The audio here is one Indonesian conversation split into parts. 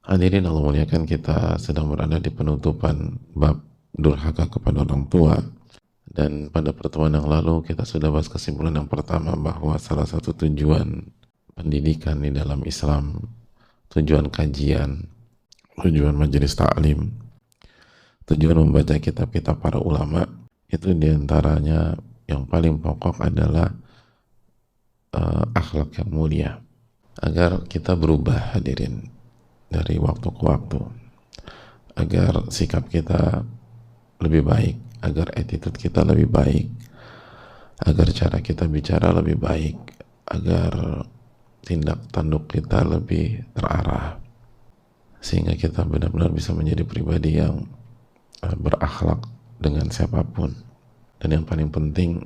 Hadirin Allah muliakan, kita sedang berada di penutupan bab durhaka kepada orang tua, dan pada pertemuan yang lalu kita sudah bahas kesimpulan yang pertama bahwa salah satu tujuan pendidikan di dalam Islam, tujuan kajian, tujuan majelis taklim, tujuan membaca kitab-kitab para ulama, itu diantaranya yang paling pokok adalah akhlak yang mulia, agar kita berubah hadirin dari waktu ke waktu, agar sikap kita lebih baik, agar attitude kita lebih baik, agar cara kita bicara lebih baik, agar tindak tanduk kita lebih terarah, sehingga kita benar-benar bisa menjadi pribadi yang berakhlak dengan siapapun. Dan yang paling penting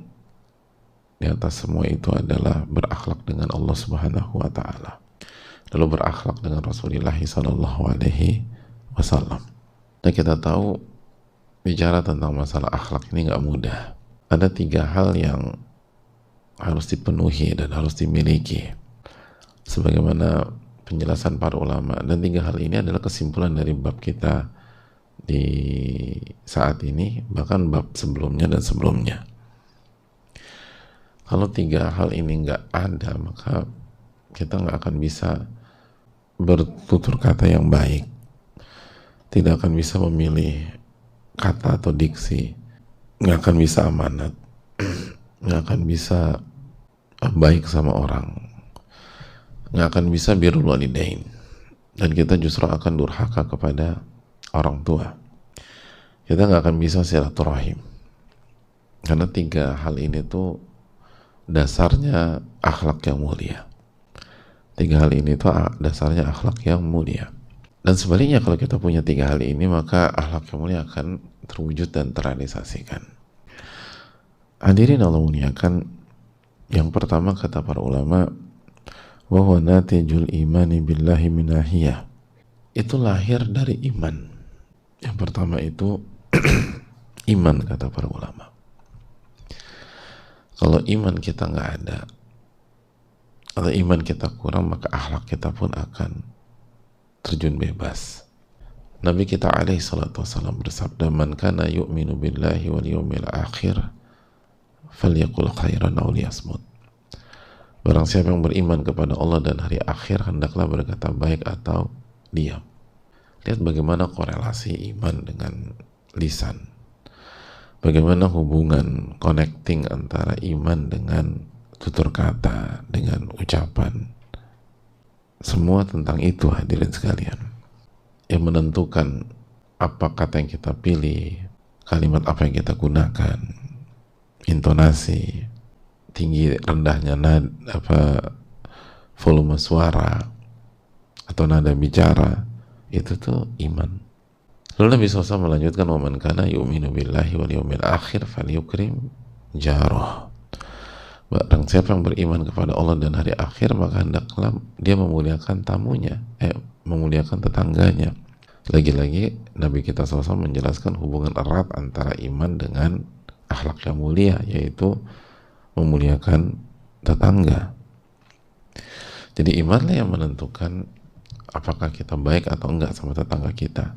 di atas semua itu adalah berakhlak dengan Allah Subhanahu wa Ta'ala, lalu berakhlak dengan Rasulullah Sallallahu Alaihi Wasallam. Dan kita tahu bicara tentang masalah akhlak ini nggak mudah. Ada 3 hal yang harus dipenuhi dan harus dimiliki, sebagaimana penjelasan para ulama. Dan 3 hal ini adalah kesimpulan dari bab kita di saat ini, bahkan bab sebelumnya dan sebelumnya. Kalau 3 hal ini nggak ada, maka kita nggak akan bisa bertutur kata yang baik, tidak akan bisa memilih kata atau diksi, nggak akan bisa amanat, nggak akan bisa baik sama orang, nggak akan bisa birrul walidain, dan kita justru akan durhaka kepada orang tua. Kita nggak akan bisa silaturahim, karena 3 hal ini tuh dasarnya akhlak yang mulia. 3 hal ini tuh dasarnya akhlak yang mulia. Dan sebaliknya, kalau kita punya 3 hal ini, maka akhlak yang mulia akan terwujud dan terrealisasikan. Hadirin Allah muliakan, yang pertama kata para ulama, wa huwa natijul imani billahi minahiyah. Itu lahir dari iman. Yang pertama itu iman, kata para ulama. Kalau iman kita nggak ada, kalau iman kita kurang, maka akhlak kita pun akan terjun bebas. Nabi kita alaihi salatu wassalam bersabda, man kana yu'minu billahi wal yawmil akhir falyaqul khairan aw liyasmut. Barang siapa yang beriman kepada Allah dan hari akhir, hendaklah berkata baik atau diam. Lihat bagaimana korelasi iman dengan lisan, bagaimana hubungan connecting antara iman dengan tutur kata, dengan ucapan. Semua tentang itu hadirin sekalian. Yang menentukan apa kata yang kita pilih, kalimat apa yang kita gunakan, intonasi, tinggi rendahnya volume suara atau nada bicara, itu tuh iman. Lalu Nabi SAW melanjutkan, wa man kana yu'minu billahi wal yawmil akhir falyukrim jarah. Barang siapa yang beriman kepada Allah dan hari akhir, maka hendaklah dia memuliakan tamunya, memuliakan tetangganya. Lagi-lagi Nabi kita SAW menjelaskan hubungan erat antara iman dengan akhlak yang mulia, yaitu memuliakan tetangga. Jadi imanlah yang menentukan apakah kita baik atau enggak sama tetangga kita,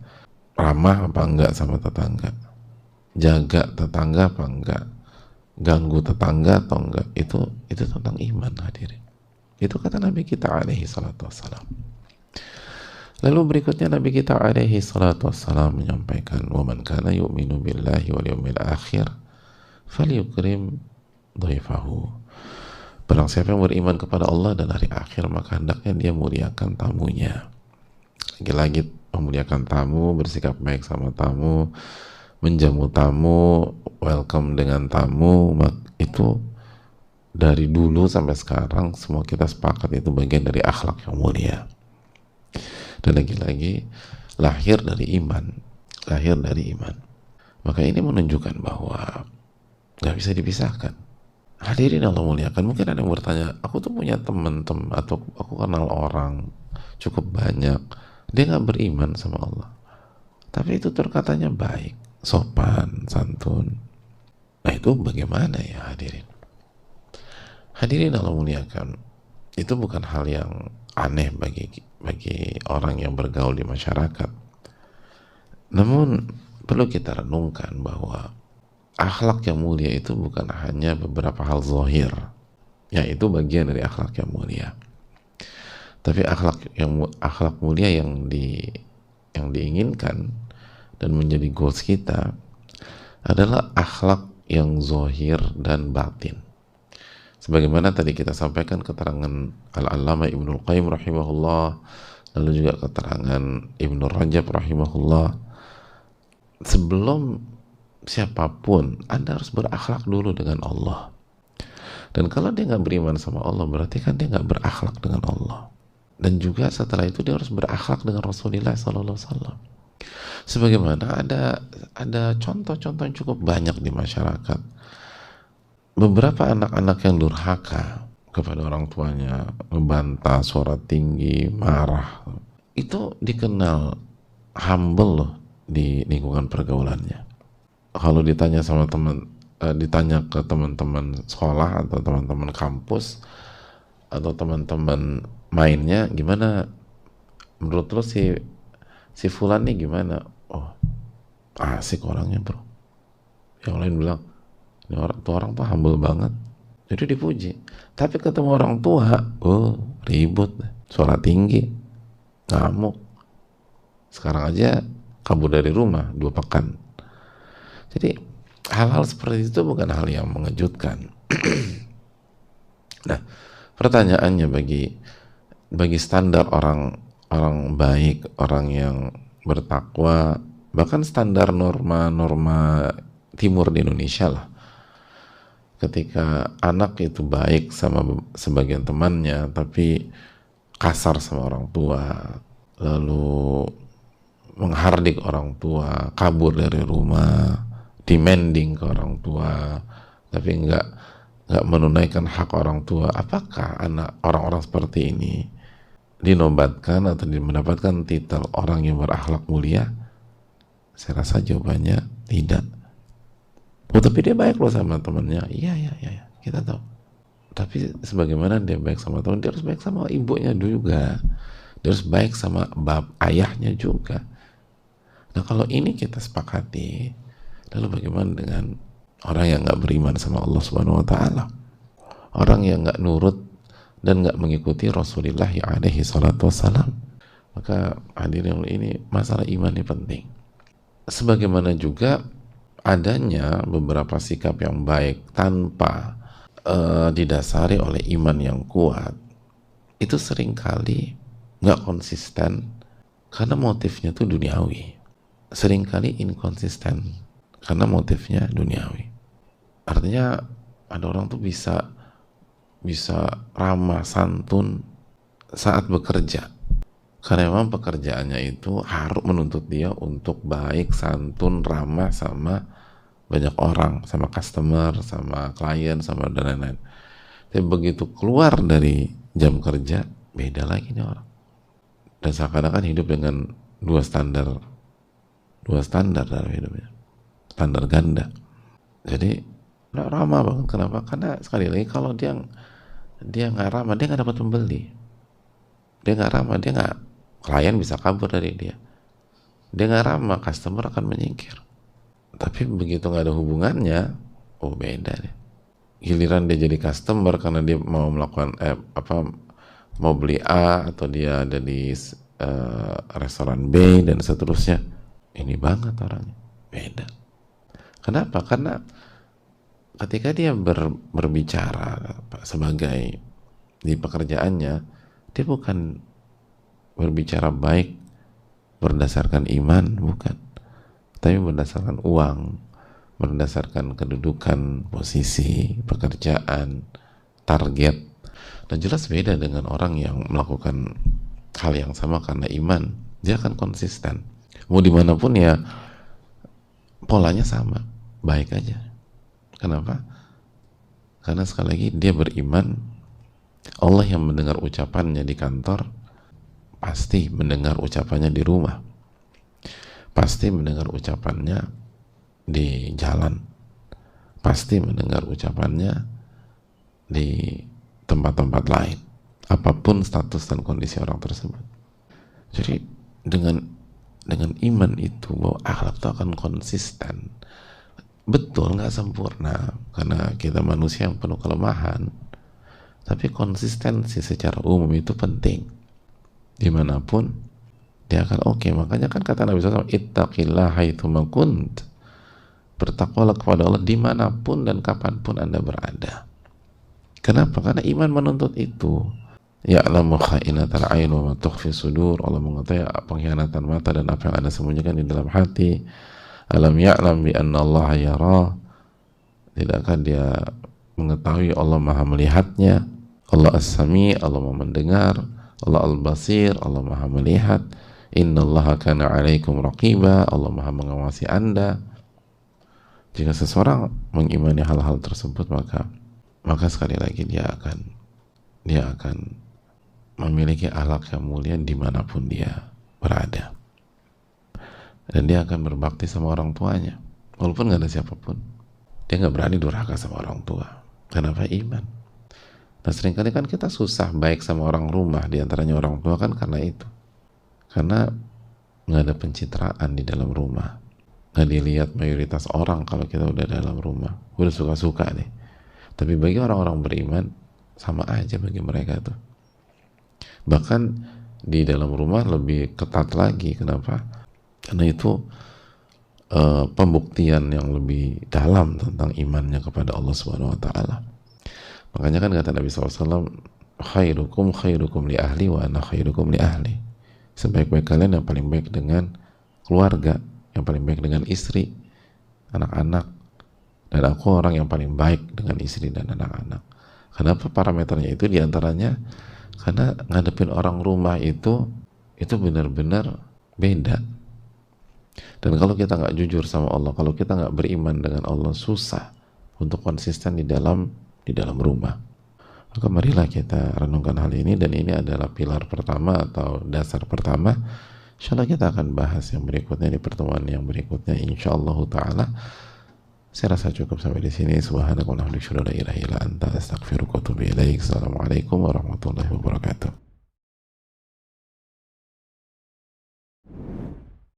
ramah apa enggak sama tetangga, jaga tetangga apa enggak, ganggu tetangga atau enggak. Itu tentang iman hadirin. Itu kata Nabi kita alaihi salatu wassalam. Lalu berikutnya Nabi kita alaihi salatu wassalam menyampaikan, wa man kana yu'minu billahi wal yawmil akhir falyukrim dhaifahu. Barang siapa yang beriman kepada Allah dan hari akhir, maka hendaknya dia muliakan tamunya. Lagi-lagi memuliakan tamu, bersikap baik sama tamu, menjamu tamu, welcome dengan tamu. Itu dari dulu sampai sekarang semua kita sepakat itu bagian dari akhlak yang mulia. Dan lagi-lagi lahir dari iman, lahir dari iman. Maka ini menunjukkan bahwa gak bisa dipisahkan. Hadirin Allah muliakan, mungkin ada yang bertanya, aku tuh punya teman-teman atau aku kenal orang cukup banyak, dia gak beriman sama Allah, tapi itu terkatanya baik, sopan, santun. Nah itu bagaimana ya hadirin? Hadirin Allah muliakan, itu bukan hal yang aneh bagi orang yang bergaul di masyarakat. Namun perlu kita renungkan bahwa akhlak yang mulia itu bukan hanya beberapa hal zahir, ya itu bagian dari akhlak yang mulia. Tapi akhlak mulia yang diinginkan dan menjadi goals kita adalah akhlak yang zahir dan batin. Sebagaimana tadi kita sampaikan keterangan Al-Allamah Ibnul Qayyim rahimahullah, lalu juga keterangan Ibnu Rajab rahimahullah, sebelum siapapun Anda harus berakhlak dulu dengan Allah. Dan kalau dia nggak beriman sama Allah, berarti kan dia nggak berakhlak dengan Allah. Dan juga setelah itu dia harus berakhlak dengan Rasulullah SAW. Sebagaimana ada contoh-contoh yang cukup banyak di masyarakat. Beberapa anak-anak yang durhaka kepada orang tuanya, membantah, suara tinggi, marah, itu dikenal humble loh di lingkungan pergaulannya. Kalau ditanya ke teman-teman sekolah atau teman-teman kampus atau teman-teman mainnya, gimana menurut lo si fulan nih gimana? Oh, asik orangnya bro. Yang lain bilang ini orang tuh humble banget, jadi dipuji. Tapi ketemu orang tua, oh ribut, suara tinggi, ngamuk. Sekarang aja kabur dari rumah 2 pekan. Jadi hal-hal seperti itu bukan hal yang mengejutkan. Nah, pertanyaannya bagi standar orang baik, orang yang bertakwa, bahkan standar norma timur di Indonesia lah, ketika anak itu baik sama sebagian temannya tapi kasar sama orang tua, lalu menghardik orang tua, kabur dari rumah, demanding ke orang tua, tapi nggak menunaikan hak orang tua, apakah orang-orang seperti ini dinobatkan atau mendapatkan titel orang yang berakhlak mulia? Saya rasa jawabannya tidak. Oh tapi dia baik loh sama temannya. Iya, kita tahu. Tapi sebagaimana dia baik sama teman, dia harus baik sama ibunya juga. Dia harus baik sama ayahnya juga. Nah kalau ini kita sepakati, lalu bagaimana dengan orang yang nggak beriman sama Allah Subhanahu Wa Taala, orang yang nggak nurut dan nggak mengikuti Rasulullah alaihi salatu wassalam? Maka hadirin ini masalah iman ini penting. Sebagaimana juga adanya beberapa sikap yang baik tanpa didasari oleh iman yang kuat, itu seringkali nggak konsisten karena motifnya tuh duniawi. Seringkali inkonsisten karena motifnya duniawi. Artinya ada orang tuh bisa ramah santun saat bekerja, karena memang pekerjaannya itu harus menuntut dia untuk baik, santun, ramah sama banyak orang, sama customer, sama klien, sama dan lain-lain. Tapi begitu keluar dari jam kerja, beda lagi nih orang. Dan seakan-akan hidup dengan dua standar dalam hidupnya, standar ganda. Jadi nggak ramah banget. Kenapa? Karena sekali lagi kalau dia nggak ramah, dia nggak dapat pembeli. Dia nggak ramah, klien bisa kabur dari dia. Dia nggak ramah, customer akan menyingkir. Tapi begitu nggak ada hubungannya, oh beda deh. Giliran dia jadi customer karena dia mau melakukan mau beli A, atau dia ada di restoran B dan seterusnya, ini banget orangnya, beda. Kenapa? Karena ketika dia berbicara sebagai di pekerjaannya, dia bukan berbicara baik berdasarkan iman, bukan, tapi berdasarkan uang, berdasarkan kedudukan, posisi, pekerjaan, target. Dan jelas beda dengan orang yang melakukan hal yang sama karena iman. Dia akan konsisten, mau dimanapun ya polanya sama, baik aja. Kenapa? Karena sekali lagi dia beriman. Allah yang mendengar ucapannya di kantor pasti mendengar ucapannya di rumah, pasti mendengar ucapannya di jalan, pasti mendengar ucapannya di tempat-tempat lain. apapun status dan kondisi orang tersebut. Jadi dengan iman itu bahwa akhlak itu akan konsisten. Betul nggak sempurna karena kita manusia yang penuh kelemahan, tapi konsistensi secara umum itu penting. Dimanapun dia akan oke. Makanya kan kata Nabi SAW, ittaqillah haitsuma kunt, bertakwalah kepada Allah dimanapun dan kapanpun Anda berada. Kenapa? Karena iman menuntut itu. Ya'lamu kha'inatal a'yun wa ma tukhfi sudur. Allah mengetahui pengkhianatan mata dan apa yang Anda sembunyikan di dalam hati. Alam ya'lam bi anna Allah yara. Tidakkah dia mengetahui Allah Maha melihatnya? Allah As-Sami, Allah Maha mendengar. Allah Al-Basir, Allah Maha melihat. Innallaha kana 'alaikum raqiba. Allah Maha mengawasi Anda. Jika seseorang mengimani hal-hal tersebut, maka sekali lagi dia akan memiliki akhlak yang mulia dimanapun dia berada, dan dia akan berbakti sama orang tuanya walaupun gak ada siapapun. Dia gak berani durhaka sama orang tua. Kenapa? Iman. Nah seringkali kan kita susah baik sama orang rumah, diantaranya orang tua, kan karena itu, karena gak ada pencitraan di dalam rumah, gak dilihat mayoritas orang. Kalau kita udah dalam rumah udah suka-suka nih, tapi bagi orang-orang beriman sama aja bagi mereka tuh. Bahkan di dalam rumah lebih ketat lagi. Kenapa? Karena itu pembuktian yang lebih dalam tentang imannya kepada Allah Subhanahu Wa Taala. Makanya kan kata Nabi SAW, khairukum li ahli wa ana khairukum li ahli. Sebaik-baik kalian yang paling baik dengan keluarga, yang paling baik dengan istri, anak-anak, dan aku orang yang paling baik dengan istri dan anak-anak. Kenapa parameternya itu? Diantaranya karena ngadepin orang rumah itu benar-benar beda. Dan kalau kita nggak jujur sama Allah, kalau kita nggak beriman dengan Allah, susah untuk konsisten di dalam rumah. Maka marilah kita renungkan hal ini, dan ini adalah pilar pertama atau dasar pertama. Insyaallah kita akan bahas yang berikutnya di pertemuan yang berikutnya, insyaallah taala. Saya rasa cukup sampai di sini. Subhanakallahumma wa bihamdika, la ilaha illa anta, astaghfiruka wa atubu ilaik. Assalamualaikum warahmatullahi wabarakatuh.